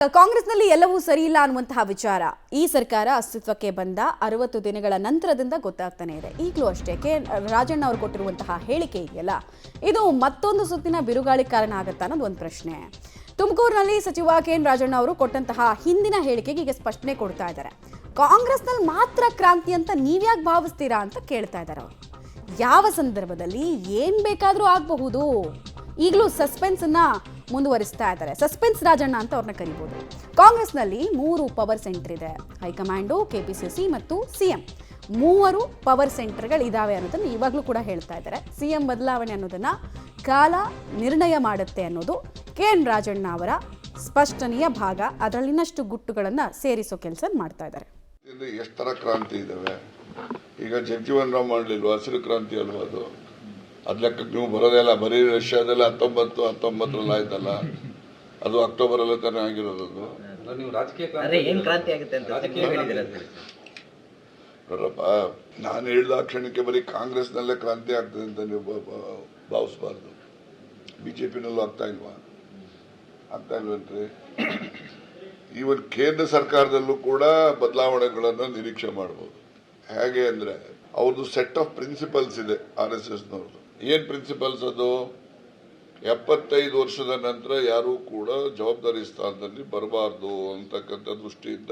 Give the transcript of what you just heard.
ಕಾಂಗ್ರೆಸ್ನಲ್ಲಿ ಎಲ್ಲವೂ ಸರಿ ಇಲ್ಲ ಅನ್ನುವಂತಹ ವಿಚಾರ ಈ ಸರ್ಕಾರ ಅಸ್ತಿತ್ವಕ್ಕೆ ಬಂದ 60 ದಿನಗಳ ನಂತರದಿಂದ ಗೊತ್ತಾಗ್ತಾನೆ ಇದೆ. ಈಗಲೂ ಅಷ್ಟೇ ರಾಜಣ್ಣ ಅವರು ಕೊಟ್ಟಿರುವಂತಹ ಹೇಳಿಕೆ ಇದೆಯಲ್ಲ, ಇದು ಮತ್ತೊಂದು ಸುತ್ತಿನ ಬಿರುಗಾಳಿ ಕಾರಣ ಆಗುತ್ತಾ ಅನ್ನೋದು ಒಂದು ಪ್ರಶ್ನೆ. ತುಮಕೂರಿನಲ್ಲಿ ಸಚಿವ ಕೆಎನ್ ರಾಜಣ್ಣ ಅವರು ಕೊಟ್ಟಂತಹ ಹಿಂದಿನ ಹೇಳಿಕೆಗೆ ಈಗ ಸ್ಪಷ್ಟನೆ ಕೊಡ್ತಾ ಇದ್ದಾರೆ. ಕಾಂಗ್ರೆಸ್ನಲ್ಲಿ ಮಾತ್ರ ಕ್ರಾಂತಿ ಅಂತ ನೀವ್ಯಾಕೆ ಭಾವಿಸ್ತೀರಾ ಅಂತ ಕೇಳ್ತಾ ಇದ್ದಾರೆ ಅವರು. ಯಾವ ಸಂದರ್ಭದಲ್ಲಿ ಏನ್ ಬೇಕಾದರೂ ಆಗಬಹುದು, ಈಗಲೂ ಸಸ್ಪೆನ್ಸ್ ಅನ್ನ ಮುಂದುವರಿಸ್ತಾ ಇದ್ದಾರೆ. ಸಸ್ಪೆನ್ಸ್ ರಾಜಣ್ಣ ಅಂತ ಅವ್ರನ್ನ ಕರೀಬಹುದು. ಕಾಂಗ್ರೆಸ್ನಲ್ಲಿ 3 ಪವರ್ ಸೆಂಟರ್ ಇದೆ. ಹೈಕಮಾಂಡು, ಕೆಪಿಸಿಸಿ ಮತ್ತು ಸಿಎಂ, 3 ಪವರ್ ಸೆಂಟರ್ಗಳು ಇದಾವೆ ಅನ್ನೋದನ್ನ ಇವಾಗಲೂ ಕೂಡ ಹೇಳ್ತಾ ಇದ್ದಾರೆ. ಸಿಎಂ ಬದಲಾವಣೆ ಅನ್ನೋದನ್ನ ಕಾಲ ನಿರ್ಣಯ ಮಾಡುತ್ತೆ ಅನ್ನೋದು ಕೆಎನ್ ರಾಜಣ್ಣ ಅವರ ಸ್ಪಷ್ಟನೆಯ ಭಾಗ. ಅದರಲ್ಲಿ ಇನ್ನಷ್ಟು ಗುಟ್ಟುಗಳನ್ನ ಸೇರಿಸೋ ಕೆಲಸ ಮಾಡ್ತಾ ಇದ್ದಾರೆ. ಎಷ್ಟು ತರ ಕ್ರಾಂತಿ ಇದಾವೆ. ಈಗ ಜಗಜೀವನ್ ರಾಮ್ ಮಾಡಲಿಲ್ವಾ, ಹಸಿರು ಕ್ರಾಂತಿ ಅಲ್ವಾ ಅದು? ಅದ್ ಲೆಕ್ಕಕ್ಕೆ ನೀವು ಬರೋದೆಲ್ಲ ಬರೀ ರಷ್ಯಾದೆಲ್ಲ 1919 ಆಯ್ತಲ್ಲ, ಅದು ಅಕ್ಟೋಬರ್ ಅಲ್ಲೇ ತಾನೇ ಆಗಿರೋದು. ನೋಡ್ರಪ್ಪ, ನಾನು ಹೇಳಿದ ಕ್ಷಣಕ್ಕೆ ಬರೀ ಕಾಂಗ್ರೆಸ್ನಲ್ಲೇ ಕ್ರಾಂತಿ ಆಗ್ತದೆ ಅಂತ ನೀವು ಭಾವಿಸಬಾರ್ದು. ಬಿಜೆಪಿನಲ್ಲೂ ಆಗ್ತಾ ಇಲ್ವಂತ್ರಿ. ಈವನ್ ಕೇಂದ್ರ ಸರ್ಕಾರದಲ್ಲೂ ಕೂಡ ಬದಲಾವಣೆಗಳನ್ನು ನಿರೀಕ್ಷೆ ಮಾಡಬಹುದು. ಹೇಗೆ ಅಂದ್ರೆ ಅವ್ರದ್ದು ಸೆಟ್ ಆಫ್ ಪ್ರಿನ್ಸಿಪಲ್ಸ್ ಇದೆ RSS ನವ್ರದ್ದು. ಏನ್ ಪ್ರಿನ್ಸಿಪಲ್ಸ್ ಅದು? 75 ವರ್ಷದ ನಂತರ ಯಾರು ಕೂಡ ಜವಾಬ್ದಾರಿ ಸ್ಥಾನದಲ್ಲಿ ಬರಬಾರ್ದು ಅಂತಕ್ಕಂಥ ದೃಷ್ಟಿಯಿಂದ